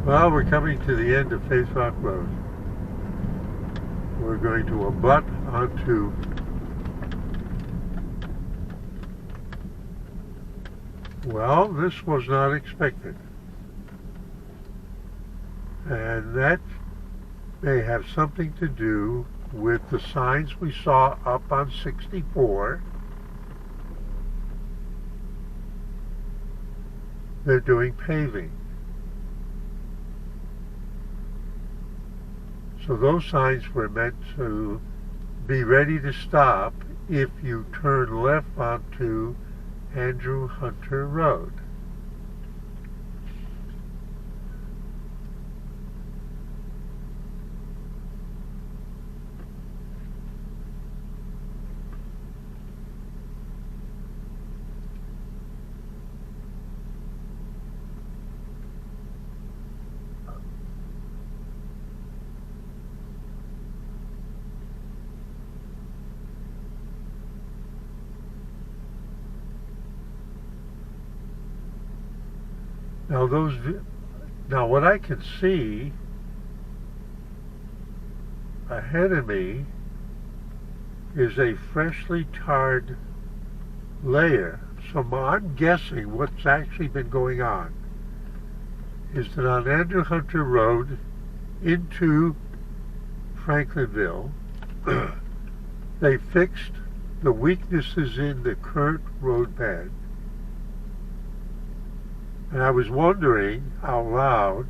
Well, we're coming to the end of Faith Rock Road. We're going to abut onto well, this was not expected. And that may have something to do with the signs we saw up on 64. They're doing paving. So those signs were meant to be ready to stop if you turn left onto Andrew Hunter Road. Now what I can see ahead of me is a freshly tarred layer. So I'm guessing what's actually been going on is that on Andrew Hunter Road into Franklinville, they fixed the weaknesses in the current road bed. And I was wondering out loud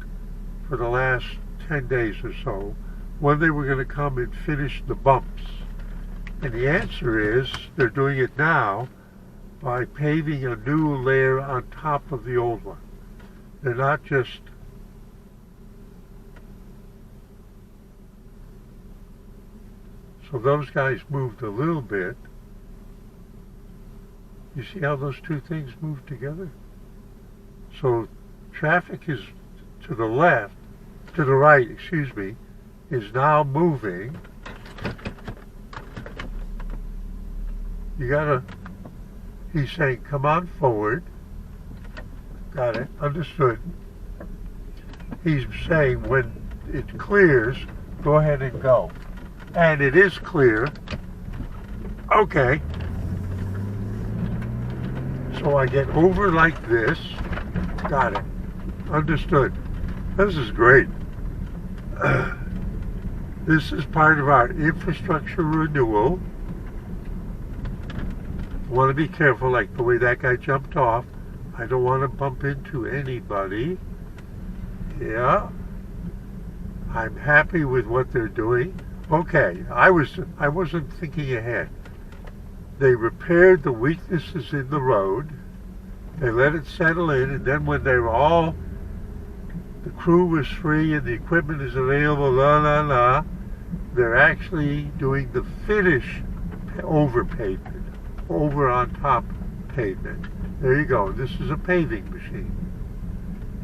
for the last 10 days or so when they were going to come and finish the bumps. And the answer is they're doing it now by paving a new layer on top of the old one. They're not just so those guys moved a little bit. You see how those two things move together? So traffic is to the left, to the right, excuse me, is now moving. He's saying, come on forward. Got it, understood. He's saying when it clears, go ahead and go. And it is clear. Okay. So I get over like this. Got it. Understood. This is great. This is part of our infrastructure renewal. I want to be careful, like the way that guy jumped off. I don't want to bump into anybody. Yeah. I'm happy with what they're doing. Okay, I wasn't thinking ahead. They repaired the weaknesses in the road. They let it settle in, and then when they were all, the crew was free and the equipment is available, they're actually doing the finish over pavement, over on top pavement. There you go. This is a paving machine.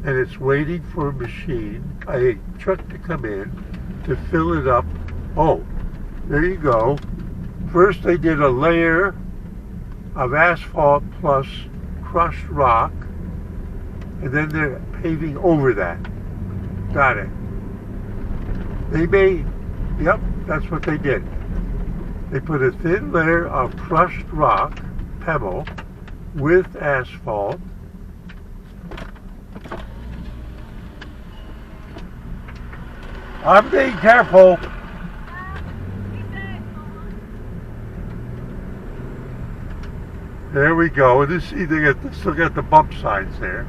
And it's waiting for a truck to come in to fill it up. Oh, there you go. First they did a layer of asphalt plus crushed rock, and then they're paving over that. Got it. Yep, that's what they did. They put a thin layer of crushed rock, pebble, with asphalt. I'm being careful. There we go. And see, they still got the bump signs there.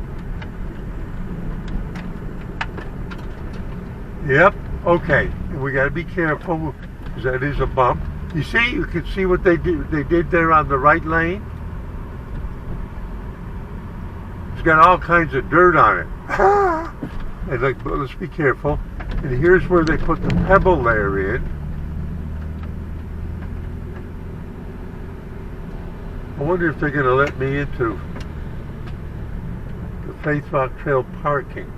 Yep. Okay. And we got to be careful because that is a bump. You see, you can see what they did there on the right lane. It's got all kinds of dirt on it. And let's be careful. And here's where they put the pebble layer in. I wonder if they're going to let me into the Faith Rock Trail parking.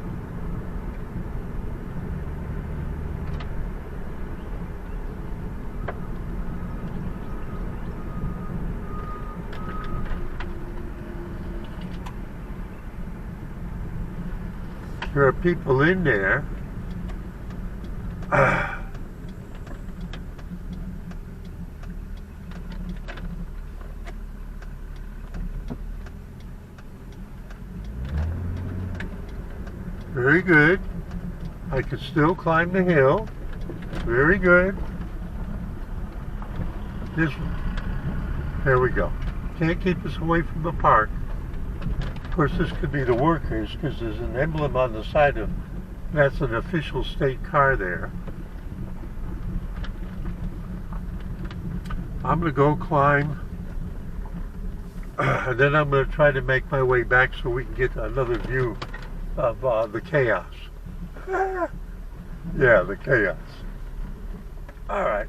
There are people in there. Very good. I can still climb the hill. Very good. This one. There we go. Can't keep us away from the park. Of course, this could be the workers because there's an emblem on the side of, that's an official state car there. I'm going to go climb and then I'm going to try to make my way back so we can get another view of the chaos. Yeah, the chaos. Alright.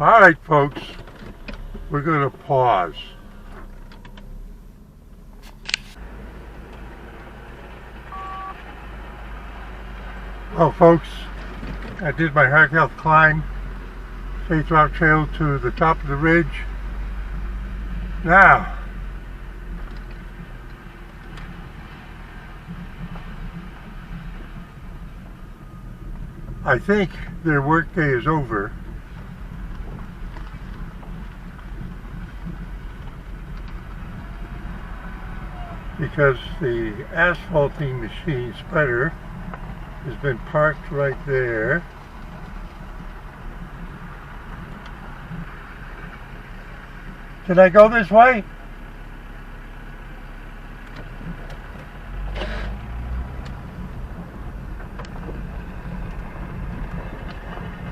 Alright, folks. We're going to pause. Well, folks, I did my heart health climb, Faith Rock Trail to the top of the ridge. Now, I think their workday is over. Because the asphalting machine spreader has been parked right there. Can I go this way?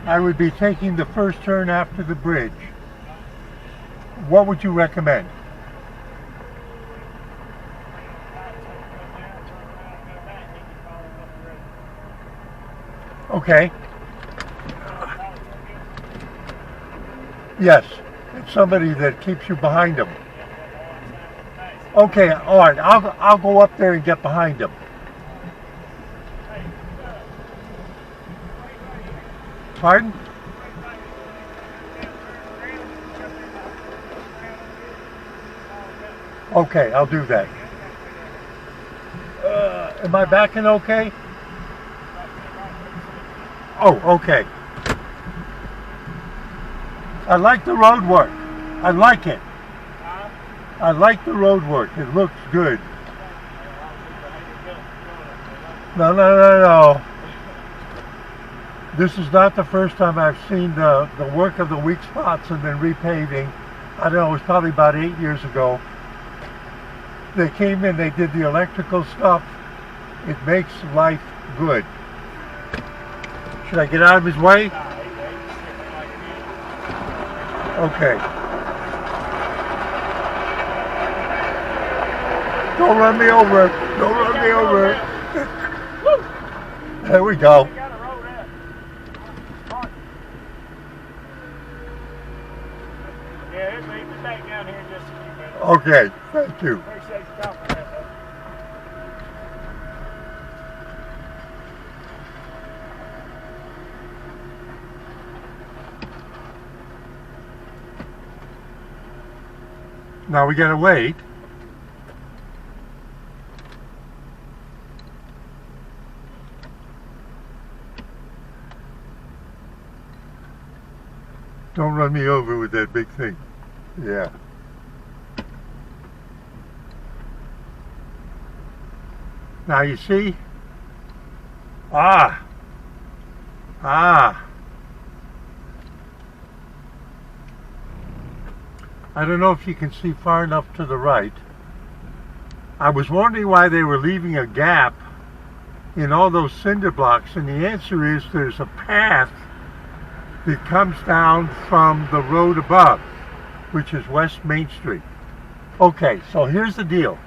I would be taking the first turn after the bridge. What would you recommend? Okay. Yes, it's somebody that keeps you behind them. Okay, all right. I'll go up there and get behind them. Pardon? Okay, I'll do that. Am I backing okay? Oh, okay. I like the road work. I like it. I like the road work. It looks good. No. This is not the first time I've seen the work of the weak spots and then repaving. I don't know, it was probably about 8 years ago. They came in, they did the electrical stuff. It makes life good. Should I get out of his way? Okay. Don't run me over. Don't run me over. There we go. Yeah, we'll be back down here in just a few minutes. Okay, thank you. Appreciate you talking about that. Now we gotta wait. Don't run me over with that big thing. Yeah. Now you see? Ah. I don't know if you can see far enough to the right. I was wondering why they were leaving a gap in all those cinder blocks, and the answer is there's a path that comes down from the road above, which is West Main Street. Okay, so here's the deal.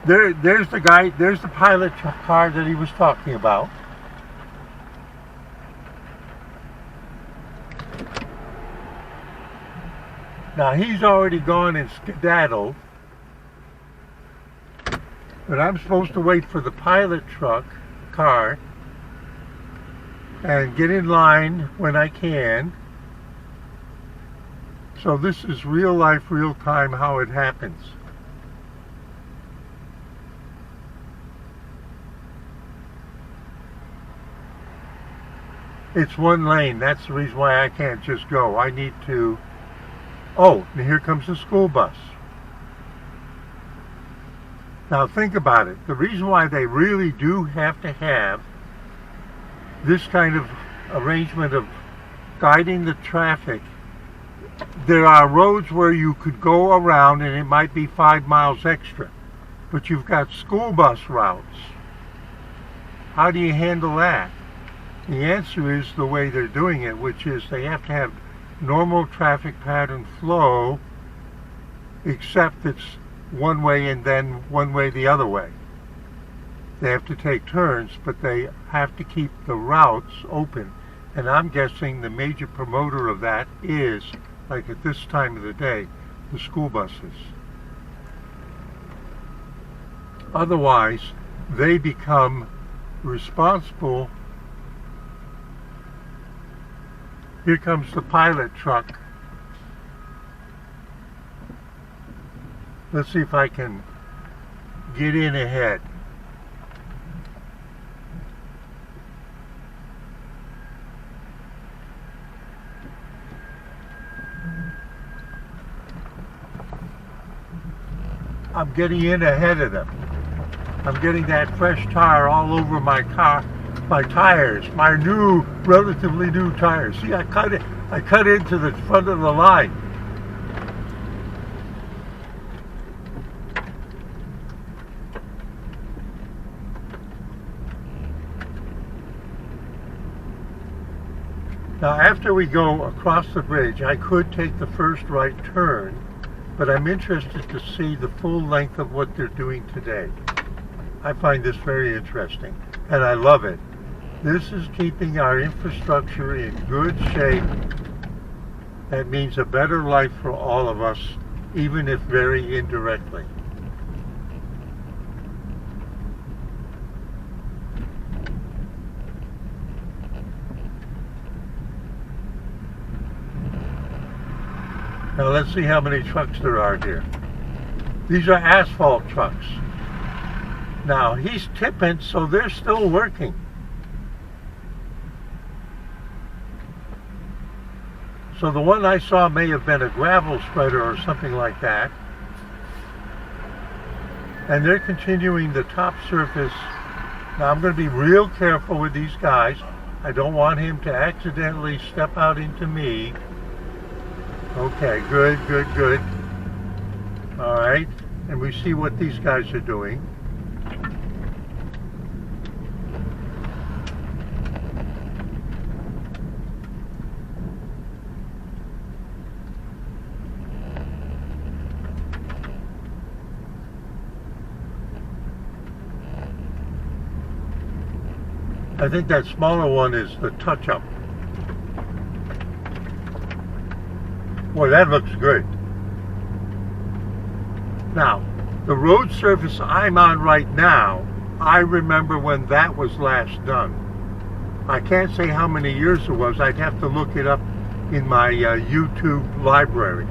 There's the guy, there's the pilot car that he was talking about. Now he's already gone and skedaddled, but I'm supposed to wait for the pilot car and get in line when I can. So this is real life, real time how it happens. It's one lane. That's the reason why I can't just go. I need to... Oh, and here comes the school bus. Now think about it. The reason why they really do have to have this kind of arrangement of guiding the traffic, there are roads where you could go around and it might be 5 miles extra, but you've got school bus routes. How do you handle that? The answer is the way they're doing it, which is they have to have normal traffic pattern flow, except it's one way and then one way the other way. They have to take turns, but they have to keep the routes open. And I'm guessing the major promoter of that is, like at this time of the day, the school buses. Otherwise, they become responsible. Here comes the pilot truck. Let's see if I can get in ahead. I'm getting in ahead of them. I'm getting that fresh tire all over my car, my tires, my new, relatively new tires. See, I cut into the front of the line. Now, after we go across the bridge, I could take the first right turn, but I'm interested to see the full length of what they're doing today. I find this very interesting, and I love it. This is keeping our infrastructure in good shape. That means a better life for all of us, even if very indirectly. Now let's see how many trucks there are here. These are asphalt trucks. Now he's tipping, so they're still working. So the one I saw may have been a gravel spreader or something like that. And they're continuing the top surface. Now I'm going to be real careful with these guys. I don't want him to accidentally step out into me. Okay, good, good, good. All right, and we see what these guys are doing. I think that smaller one is the touch-up. Boy, that looks good. Now, the road surface I'm on right now, I remember when that was last done. I can't say how many years it was. I'd have to look it up in my YouTube library.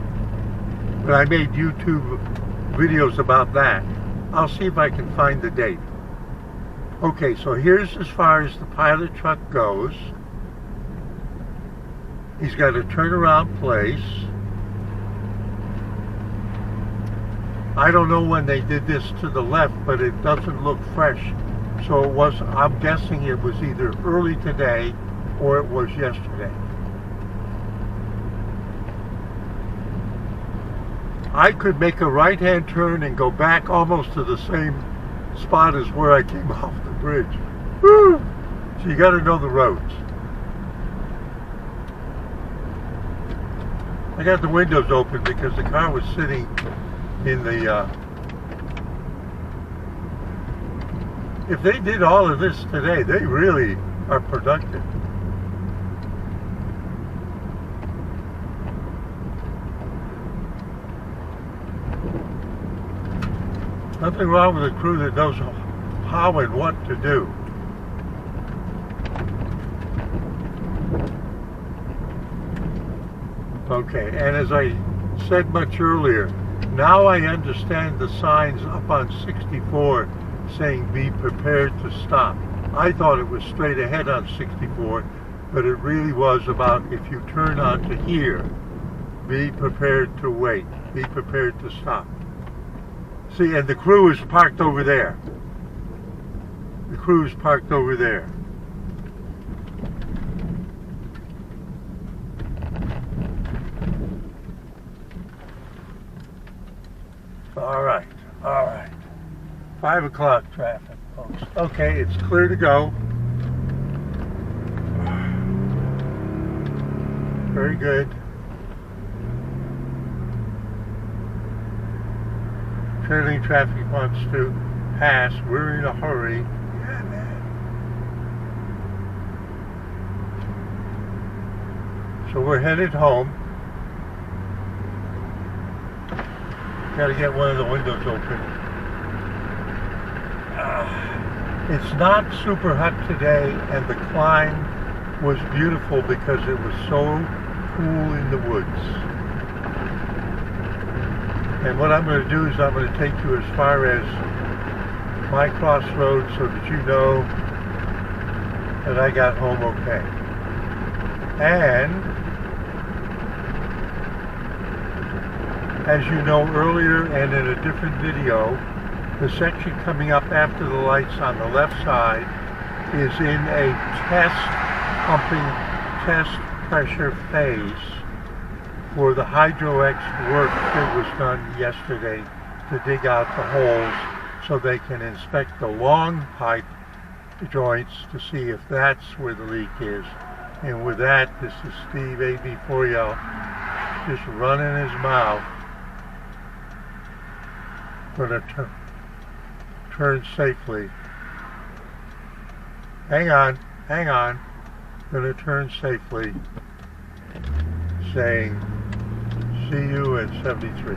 But I made YouTube videos about that. I'll see if I can find the date. Okay, so here's as far as the pilot truck goes. He's got a turnaround place. I don't know when they did this to the left, but it doesn't look fresh. So it was, I'm guessing it was either early today or it was yesterday. I could make a right-hand turn and go back almost to the same spot as where I came off the bridge. Woo! So you got to know the roads. I got the windows open because the car was sitting in the if they did all of this today, they really are productive. Nothing wrong with a crew that knows how and what to do. Okay, and as I said much earlier, now I understand the signs up on 64 saying be prepared to stop. I thought it was straight ahead on 64, but it really was about if you turn onto here, be prepared to wait, be prepared to stop. See, and the crew is parked over there. The crew is parked over there. All right. 5 o'clock traffic, folks. Okay, it's clear to go. Very good. Trailing traffic wants to pass. We're in a hurry. Yeah, man. So we're headed home. Gotta get one of the windows open. It's not super hot today, and the climb was beautiful because it was so cool in the woods. And what I'm going to do is I'm going to take you as far as my crossroads so that you know that I got home okay. And as you know earlier and in a different video, the section coming up after the lights on the left side is in a pumping test pressure phase for the Hydro-X work that was done yesterday to dig out the holes so they can inspect the long pipe joints to see if that's where the leak is. And with that, this is Steve AB4L just running his mouth. Gonna turn safely. Hang on. Gonna turn safely, saying, see you at 73.